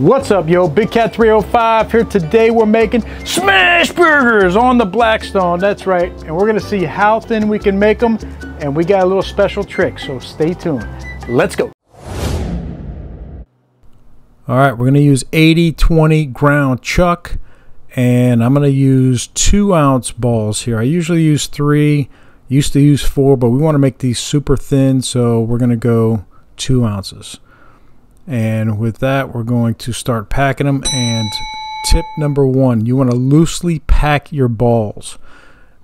What's up, yo? Big Cat 305 here. Today we're making smash burgers on the Blackstone. That's right. And we're gonna see how thin we can make them. And we got a little special trick, so stay tuned. Let's go. All right, we're gonna use 80/20 ground chuck. And I'm gonna use 2-ounce balls here. I usually use 3, used to use 4, but we wanna make these super thin, so we're gonna go 2 ounces. And with that, we're going to start packing them. And tip number 1, you want to loosely pack your balls.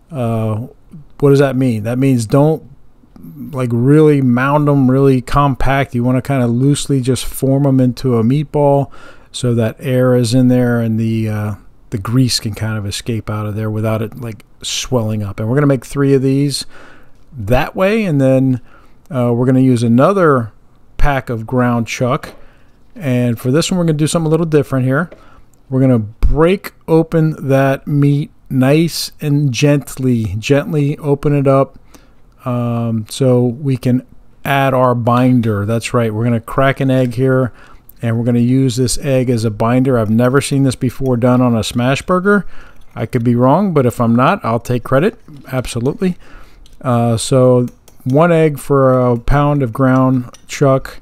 What does that mean? That means don't like really mound them really compact. You want to kind of loosely just form them into a meatball so that air is in there and the grease can kind of escape out of there without it like swelling up. And we're going to make 3 of these that way. And then we're going to use another pack of ground chuck, and for this one we're going to do something a little different here. We're going to break open that meat nice and gently open it up so we can add our binder. That's right, we're going to crack an egg here, and we're going to use this egg as a binder. I've never seen this before done on a smash burger. I could be wrong, but if I'm not, I'll take credit. Absolutely. So 1 egg for a pound of ground chuck,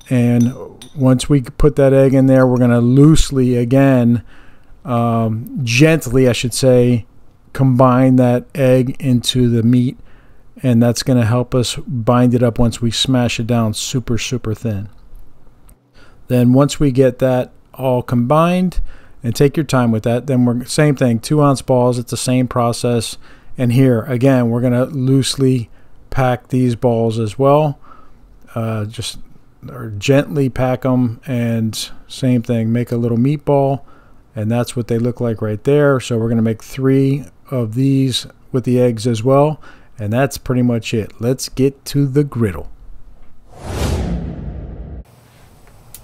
and once we put that egg in there, we're going to loosely again, gently I should say, combine that egg into the meat, and that's going to help us bind it up once we smash it down super thin. Then once we get that all combined, and take your time with that, then we're same thing, 2-ounce balls. It's the same process, and here again we're going to loosely pack these balls as well, or gently pack them, and same thing, make a little meatball, and that's what they look like right there. So we're going to make 3 of these with the eggs as well, and that's pretty much it. Let's get to the griddle.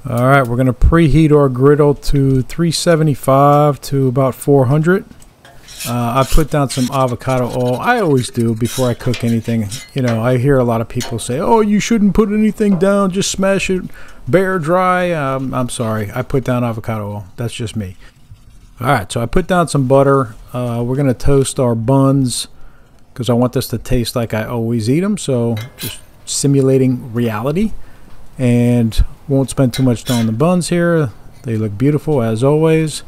All right, we're going to preheat our griddle to 375 to about 400. I put down some avocado oil. I always do before I cook anything. You know, I hear a lot of people say, oh, you shouldn't put anything down, just smash it bare dry. I'm sorry, I put down avocado oil. That's just me. All right, so I put down some butter. We're going to toast our buns because I want this to taste like I always eat them, so just simulating reality. And won't spend too much time on the buns here. They look beautiful as always.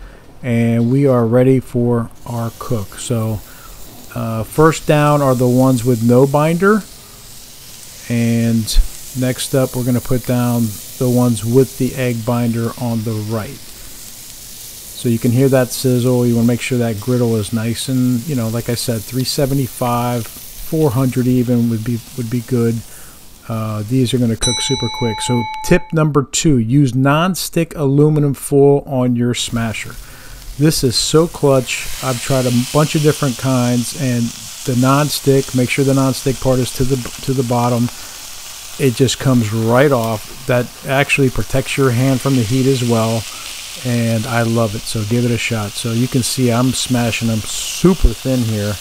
And we are ready for our cook. So first down are the ones with no binder, and next up we're going to put down the ones with the egg binder on the right. So you can hear that sizzle. You want to make sure that griddle is nice and, you know, like I said, 375, 400 even would be good. These are going to cook super quick. So tip number 2, use non-stick aluminum foil on your smasher. This is so clutch. I've tried a bunch of different kinds, and the non-stick, make sure the non-stick part is to the bottom. It just comes right off. That actually protects your hand from the heat as well, and I love it. So give it a shot. So you can see I'm smashing them super thin here,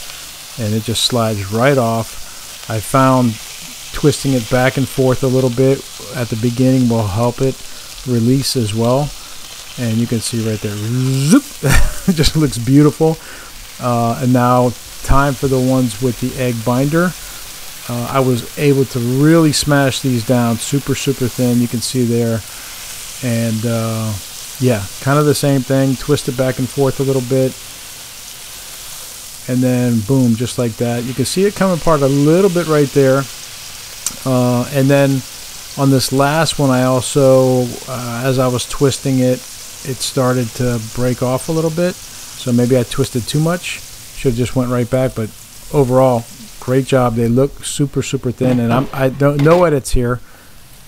and it just slides right off. I found twisting it back and forth a little bit at the beginning will help it release as well. And you can see right there, zoop, it just looks beautiful. And now time for the ones with the egg binder. I was able to really smash these down super thin. You can see there. And yeah, kind of the same thing. Twist it back and forth a little bit. And then boom, just like that. You can see it come apart a little bit right there. And then on this last one, I also, as I was twisting it, it started to break off a little bit, so maybe I twisted too much. Should have just went right back, but overall, great job. They look super thin, and I don't know edits here.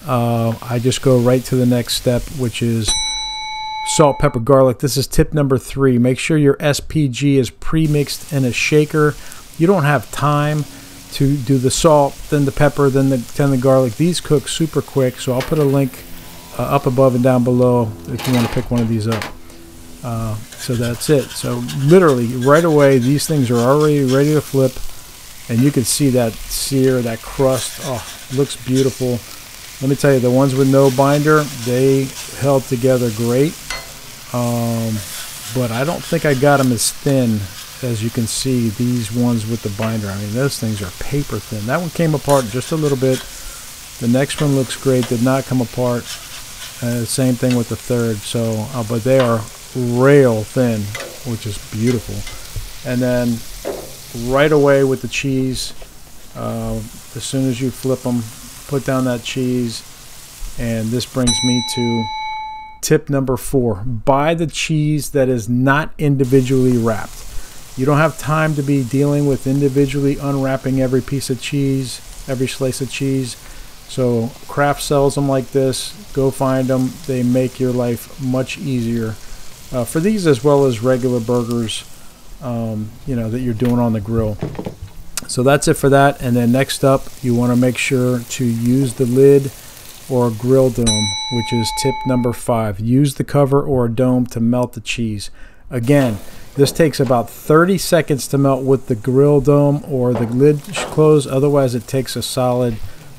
I just go right to the next step, which is salt, pepper, garlic. This is tip number 3. Make sure your SPG is pre-mixed in a shaker. You don't have time to do the salt, then the pepper, then the garlic. These cook super quick, so I'll put a link up above and down below if you want to pick one of these up. So that's it. So literally right away, these things are already ready to flip, and you can see that sear, that crust. Oh, looks beautiful. Let me tell you, the ones with no binder, they held together great. But I don't think I got them as thin as you can see these ones with the binder. I mean, those things are paper thin. That one came apart just a little bit. The next one looks great, did not come apart. Same thing with the third. So, but they are rail thin, which is beautiful. And then right away with the cheese, as soon as you flip them, put down that cheese. And this brings me to tip number 4. Buy the cheese that is not individually wrapped. You don't have time to be dealing with individually unwrapping every piece of cheese, every slice of cheese. So Kraft sells them like this. Go find them. They make your life much easier for these as well as regular burgers, you know, that you're doing on the grill. So that's it for that. And then next up, you want to make sure to use the lid or a grill dome, which is tip number 5. Use the cover or a dome to melt the cheese. Again, this takes about 30 seconds to melt with the grill dome or the lid closed. Otherwise, it takes a solid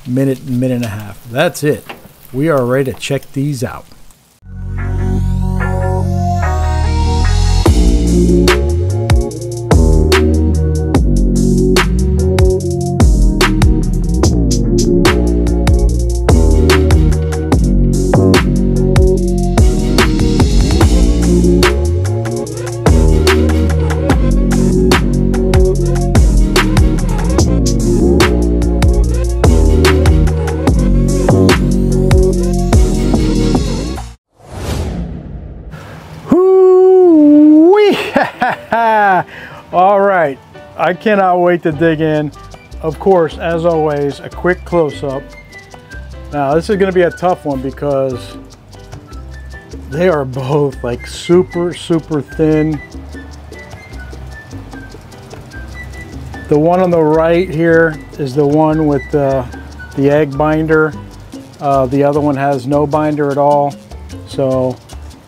minute and a half. That's it. We are ready to check these out. All right, I cannot wait to dig in. Of course, as always, a quick close-up. Now, this is going to be a tough one because they are both like super thin. The one on the right here is the one with the egg binder. The other one has no binder at all. So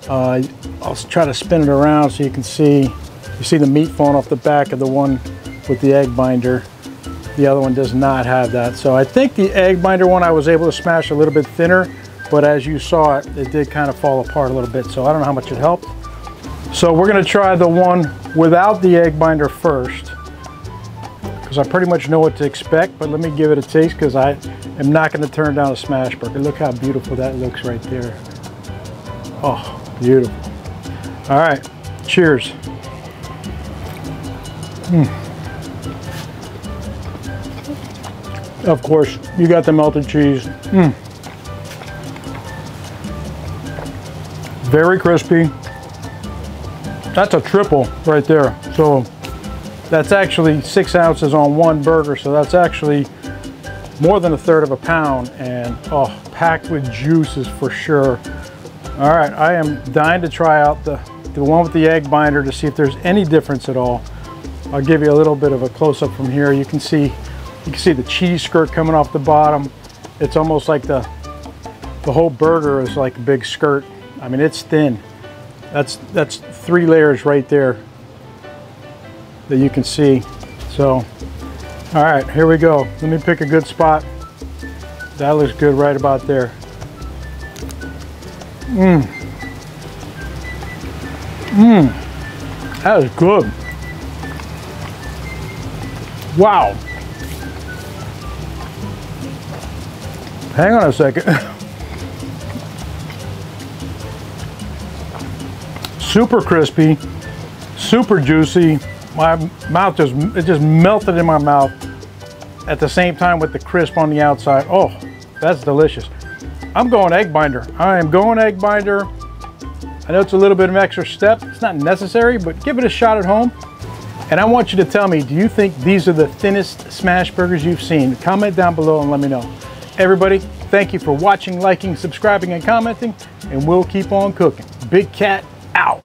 I'll try to spin it around so you can see. You see the meat falling off the back of the one with the egg binder. The other one does not have that. So I think the egg binder one I was able to smash a little bit thinner, but as you saw it, it did kind of fall apart a little bit. So I don't know how much it helped. So we're gonna try the one without the egg binder first, because I pretty much know what to expect, but let me give it a taste because I am not gonna turn down a Smashburger. Look how beautiful that looks right there. Oh, beautiful. All right, cheers. Of course, you got the melted cheese. Very crispy. That's a triple right there. So that's actually 6 ounces on one burger. So that's actually more than 1/3 of a pound, and oh, packed with juices for sure. All right, I am dying to try out the one with the egg binder to see if there's any difference at all. I'll give you a little bit of a close-up from here. You can see the cheese skirt coming off the bottom. It's almost like the whole burger is like a big skirt. I mean, it's thin. That's 3 layers right there that you can see. So, all right, here we go. Let me pick a good spot. That looks good right about there. That is good. Wow. Hang on a second. Super crispy, super juicy. My mouth just melted in my mouth at the same time with the crisp on the outside. Oh, that's delicious. I'm going egg binder. I am going egg binder. I know it's a little bit of an extra step. It's not necessary, but give it a shot at home. And I want you to tell me, do you think these are the thinnest Smashburgers you've seen? Comment down below and let me know. Everybody, thank you for watching, liking, subscribing, and commenting, and we'll keep on cooking. Big Cat out.